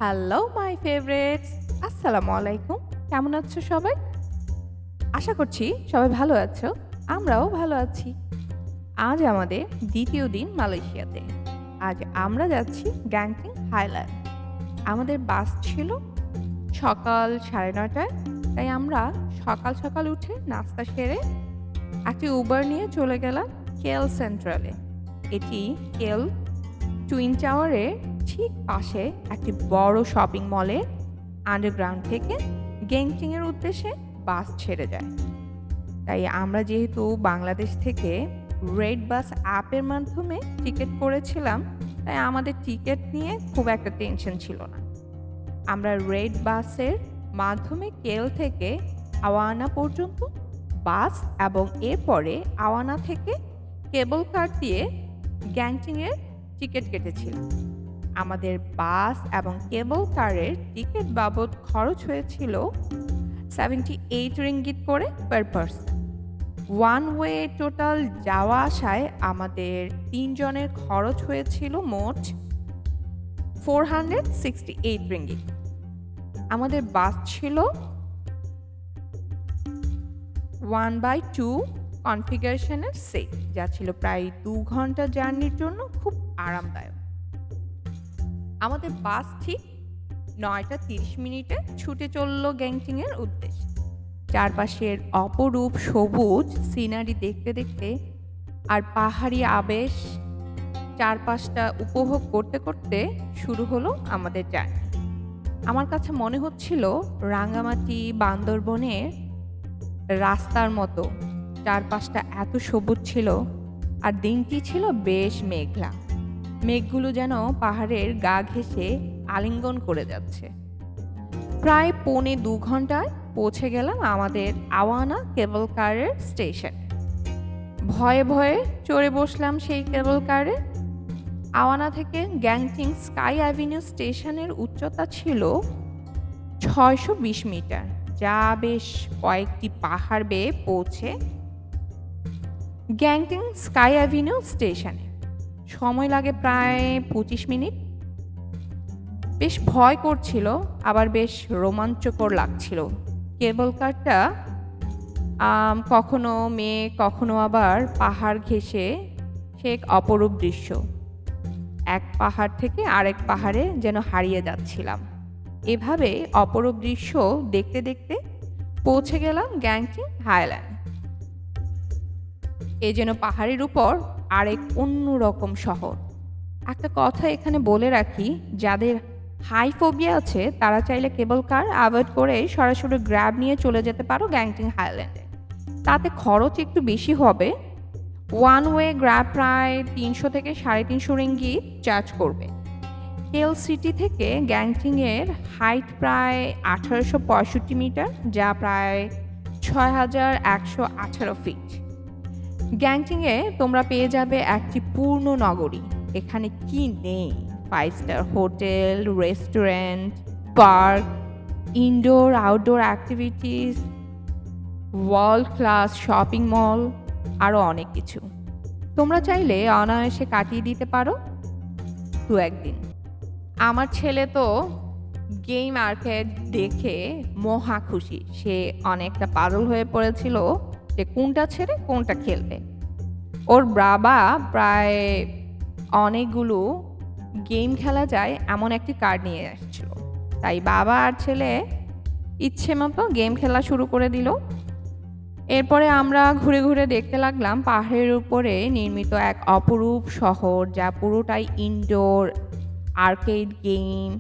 Hello my favourites, আসসালামু আলাইকুম। কেমন আছো সবাই? আশা করছি সবাই ভালো আছো। আমরাও ভালো আছি। আজ আমাদের দ্বিতীয় দিন মালয়েশিয়াতে। আজ আমরা যাচ্ছি গ্যাংটক হাইল্যান্ড। আমাদের বাস ছিল সকাল 9:30টায়। তাই আমরা সকাল সকাল উঠে নাস্তা সেরে একটি উবার নিয়ে চলে গেলাম কেএল সেন্ট্রালে। এটি কেএল টুইন টাওয়ারের ঠিক পাশে একটি বড় শপিং মলের আন্ডারগ্রাউন্ড থেকে গ্যাংটকের উদ্দেশ্যে বাস ছেড়ে যায়। তাই আমরা যেহেতু বাংলাদেশ থেকে রেড বাস অ্যাপের মাধ্যমে টিকিট করেছিলাম, তাই আমাদের টিকিট নিয়ে খুব একটা টেনশন ছিল না। আমরা রেড বাসের মাধ্যমে কেএল থেকে আওয়ানা পর্যন্ত বাস এবং এরপরে আওয়ানা থেকে কেবল কার দিয়ে গ্যাংটকের টিকিট কেটেছিলাম। আমাদের বাস এবং কেবল কারের টিকিট বাবদ খরচ হয়েছিল 78 রিঙ্গিত করে per person. One way total যাওয়া আসায় আমাদের 3 জনের খরচ হয়েছিল মোট 468 রিঙ্গিত। আমাদের বাস ছিল 1/2 কনফিগারেশনের সেট, যা ছিল প্রায় 2 ঘন্টা জার্নির জন্য খুব আরামদায়ক। আমাদের বাস ঠিক 9:30 ছুটে চলল গ্যাংটকের উদ্দেশ্যে। চারপাশের অপরূপ সবুজ সিনারি দেখতে দেখতে আর পাহাড়ি আবেশ চারপাশটা উপভোগ করতে করতে শুরু হলো আমাদের জার্নি। আমার কাছে মনে হচ্ছিল রাঙ্গামাটি বান্দরবনের রাস্তার মতো। চারপাশটা এত সবুজ ছিল আর দিনটি ছিল বেশ মেঘলা। মেঘগুলো যেন পাহাড়ের গা ঘেঁষে আলিঙ্গন করে যাচ্ছে। প্রায় 1.25 ঘন্টায় পৌঁছে গেলাম আমাদের আওয়ানা কেবল কারের স্টেশনে। ভয়ে ভয়ে চড়ে বসলাম সেই কেবল কারে। আওয়ানা থেকে গ্যাংটক স্কাই অ্যাভিনিউ স্টেশনের উচ্চতা ছিল 620 মিটার, যা বেশ কয়েকটি পাহাড় বেয়ে পৌঁছে গ্যাংটক স্কাই অ্যাভিনিউ স্টেশনে। সময় লাগে প্রায় 25 মিনিট। বেশ ভয় করছিল, আবার বেশ রোমাঞ্চকর লাগছিল। কেবল কারটা কখনো মেঘ কখনো আবার পাহাড় ঘেঁষে সে এক অপরূপ দৃশ্য। এক পাহাড় থেকে আরেক পাহাড়ে যেন হারিয়ে যাচ্ছিলাম। এভাবে অপরূপ দৃশ্য দেখতে দেখতে পৌঁছে গেলাম গ্যাংটক হাইল্যান্ড। এ যেন পাহাড়ের উপর আরেক অন্যরকম শহর। একটা কথা এখানে বলে রাখি, যাদের হাই ফোবিয়া আছে তারা চাইলে কেবল কার অ্যাভয়েড করে সরাসরি গ্র্যাব নিয়ে চলে যেতে পারো গ্যাংটক হাইল্যান্ডে। তাতে খরচ একটু বেশি হবে। ওয়ান ওয়ে গ্র্যাব প্রায় 300 থেকে 350 রিঙ্গিত চার্জ করবে। কেএল সিটি থেকে গ্যাংটকের হাইট প্রায় 1865 মিটার, যা প্রায় 6118 ফিট। গ্যাংটকে তোমরা পেয়ে যাবে একটি পূর্ণ নগরী। এখানে কি নেই? 5 star hotel, restaurant, park, indoor outdoor activities, world class shopping mall, আরও অনেক কিছু। তোমরা চাইলে অনায়াসে কাটিয়ে দিতে পারো 2-1 দিন। আমার ছেলে তো গেম আর্কেড দেখে মহা খুশি। সে অনেকটা পাগল হয়ে পড়েছিল যে কোনটা ছেড়ে কোনটা খেলবে। ওর বাবা প্রায় অনেকগুলো গেম খেলা যায় এমন একটি কার্ড নিয়ে আসছিল। তাই বাবা আর ছেলে ইচ্ছে মতো গেম খেলা শুরু করে দিল। এরপরে আমরা ঘুরে ঘুরে দেখতে লাগলাম পাহাড়ের উপরে নির্মিত এক অপরূপ শহর, যা পুরোটাই ইনডোর আর্কেড গেম।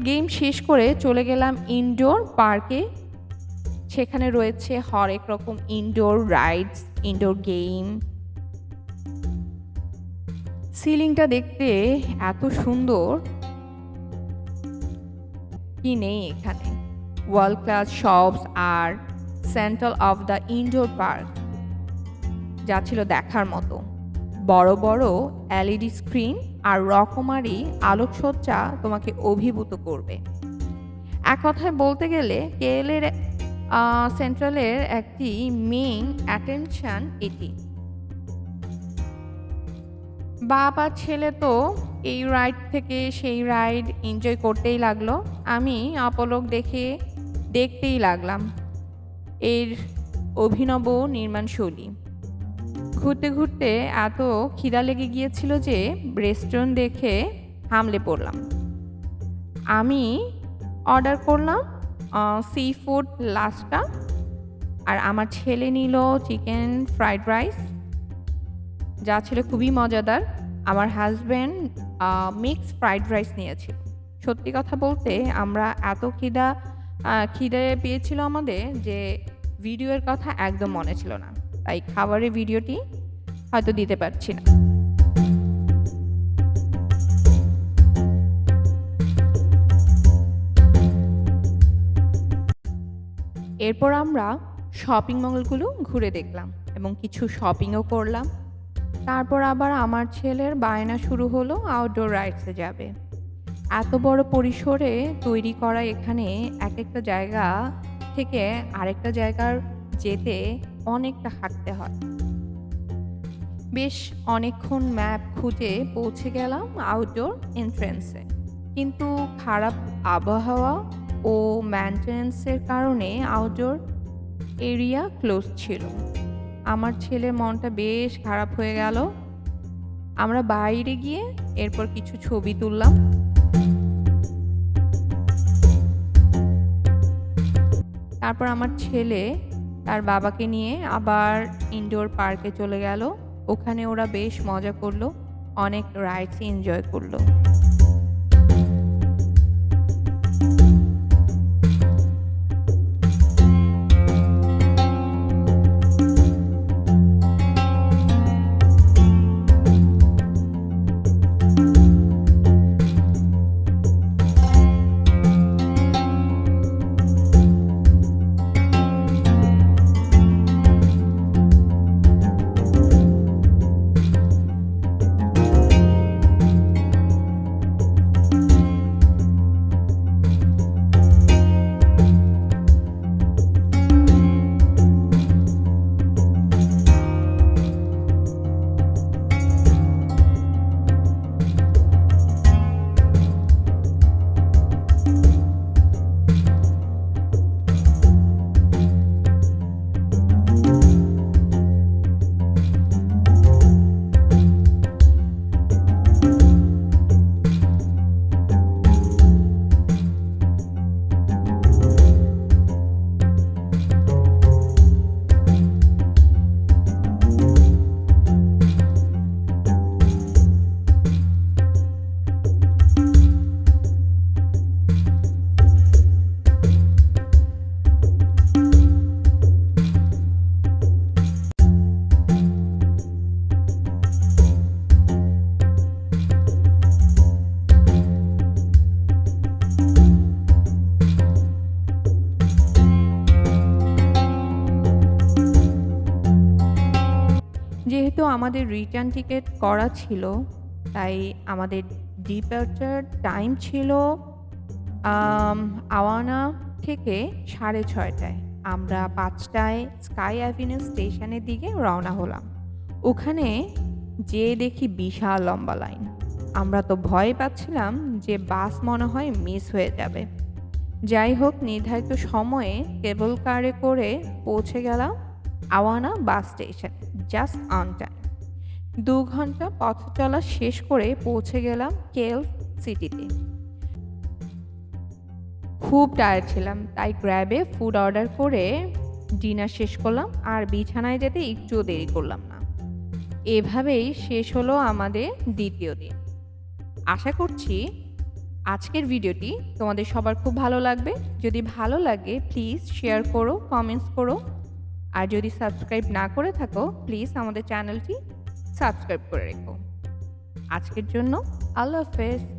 গেম শেষ করে চলে গেলাম ইনডোর পার্কে। সেখানে রয়েছে হরেক রকম ইনডোর রাইডস, ইনডোর গেম। সিলিংটা দেখতে এত সুন্দর, কি নেই এখানে। ওয়ার্ল্ড ক্লাস শপস আর central of the indoor park যা ছিল দেখার মতো। বড় বড় এলইডি স্ক্রিন আর রকমারি আলোকসজ্জা তোমাকে অভিভূত করবে। এক কথায় বলতে গেলে কেএলের সেন্ট্রালের একটি মেইন অ্যাটেনশন এটি। বাপ আর ছেলে তো এই রাইড থেকে সেই রাইড এনজয় করতেই লাগলো। আমি অপলক দেখতেই লাগলাম এর অভিনব নির্মাণশৈলী। ঘুরতে ঘুরতে এত খিদা লেগে গিয়েছিল যে রেস্টুরেন্ট দেখে হামলে পড়লাম। আমি অর্ডার করলাম সি ফুড লাস্কা, আর আমার ছেলে নিল চিকেন ফ্রাইড রাইস, যা ছিল খুবই মজাদার। আমার হাজব্যান্ড মিক্সড ফ্রাইড রাইস নিয়েছিল। সত্যি কথা বলতে আমরা এত খিদে পেয়েছিল আমাদের যে ভিডিওর কথা একদম মনে ছিল না, তাই খাবারের ভিডিওটি হয়তো দিতে পারছি না। এরপর আমরা শপিং মলগুলো ঘুরে দেখলাম এবং কিছু শপিংও করলাম। তারপর আবার আমার ছেলের বায়না শুরু হলো আউটডোর রাইডসে যাবে। এত বড় পরিসরে তৈরি করা এখানে এক একটা জায়গা থেকে আরেকটা জায়গার যেতে অনেকটা হাঁটতে হয়। বেশ অনেকক্ষণ ম্যাপ খুঁজে পৌঁছে গেলাম আউটডোর এন্ট্রেন্সে, কিন্তু খারাপ আবহাওয়া ও মেইনটেনেন্সের কারণে আউটডোর এরিয়া ক্লোজ ছিল। আমার ছেলের মনটা বেশ খারাপ হয়ে গেল। আমরা বাইরে গিয়ে এরপর কিছু ছবি তুললাম। তারপর আমার ছেলে তার বাবাকে নিয়ে আবার ইনডোর পার্কে চলে গেল। ওখানে ওরা বেশ মজা করলো, অনেক রাইডস এনজয় করলো। যেহেতু আমাদের রিটার্ন টিকিট করা ছিল, তাই আমাদের ডিপার্চার টাইম ছিল আওয়ানা থেকে 6:30টায়। আমরা 5টায় স্কাই অ্যাভিনিউ স্টেশনের দিকে রওনা হলাম। ওখানে যেয়ে দেখি বিশাল লম্বা লাইন। আমরা তো ভয় পাচ্ছিলাম যে বাস মনে হয় মিস হয়ে যাবে। যাই হোক, নির্ধারিত সময়ে কেবল কারে করে পৌঁছে গেলাম Awana bus station, just on time. 2 ঘন্টা পথ চলা শেষ করে পৌঁছে গেলাম কেল সিটিতে। খুব টায়ার্ড ছিলাম, তাই গ্র্যাবে ফুড অর্ডার করে ডিনার শেষ করলাম, আর বিছানায় যেতে একটুও দেরি করলাম না। এভাবেই শেষ হলো আমাদের দ্বিতীয় দিন। আশা করছি আজকের ভিডিওটি তোমাদের সবার খুব ভালো লাগবে। যদি ভালো লাগে প্লিজ শেয়ার করো, কমেন্টস করো। আর যদি সাবস্ক্রাইব না করে থাকো প্লিজ আমাদের চ্যানেলটি সাবস্ক্রাইব করে রেখো। আজকের জন্য আল্লাহ হাফেজ।